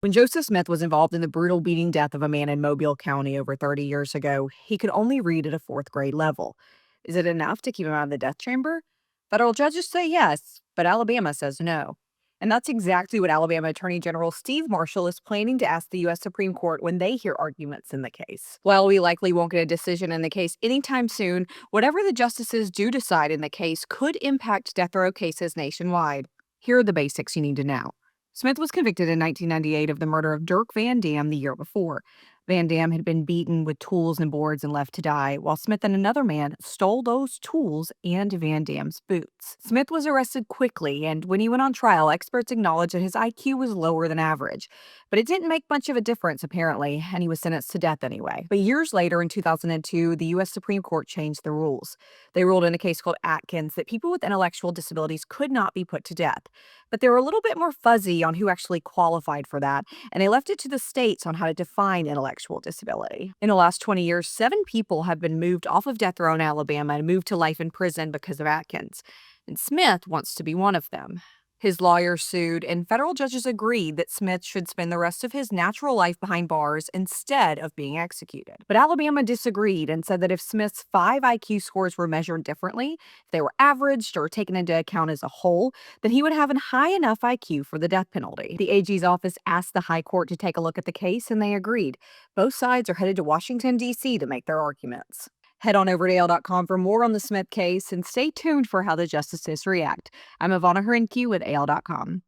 When Joseph Smith was involved in the brutal beating death of a man in Mobile County over 30 years ago, he could only read at a fourth grade level. Is it enough to keep him out of the death chamber? Federal judges say yes, but Alabama says no. And that's exactly what Alabama Attorney General Steve Marshall is planning to ask the U.S. Supreme Court when they hear arguments in the case. While we likely won't get a decision in the case anytime soon, whatever the justices do decide in the case could impact death row cases nationwide. Here are the basics you need to know. Smith was convicted in 1998 of the murder of Dirk Van Dam the year before. Van Dam had been beaten with tools and boards and left to die, while Smith and another man stole those tools and Van Dam's boots. Smith was arrested quickly, and when he went on trial, experts acknowledged that his IQ was lower than average. But it didn't make much of a difference, apparently, and he was sentenced to death anyway. But years later, in 2002, the U.S. Supreme Court changed the rules. They ruled in a case called Atkins that people with intellectual disabilities could not be put to death. But they were a little bit more fuzzy on who actually qualified for that, and they left it to the states on how to define intellectual disability. In the last 20 years, 7 people have been moved off of death row in Alabama and moved to life in prison because of Atkins, and Smith wants to be one of them. His lawyer sued, and federal judges agreed that Smith should spend the rest of his natural life behind bars instead of being executed. But Alabama disagreed and said that if Smith's 5 IQ scores were measured differently, if they were averaged or taken into account as a whole, then he would have a high enough IQ for the death penalty. The AG's office asked the High Court to take a look at the case, and they agreed. Both sides are headed to Washington, D.C. to make their arguments. Head on over to AL.com for more on the Smith case and stay tuned for how the justices react. I'm Ivana Hrinke with AL.com.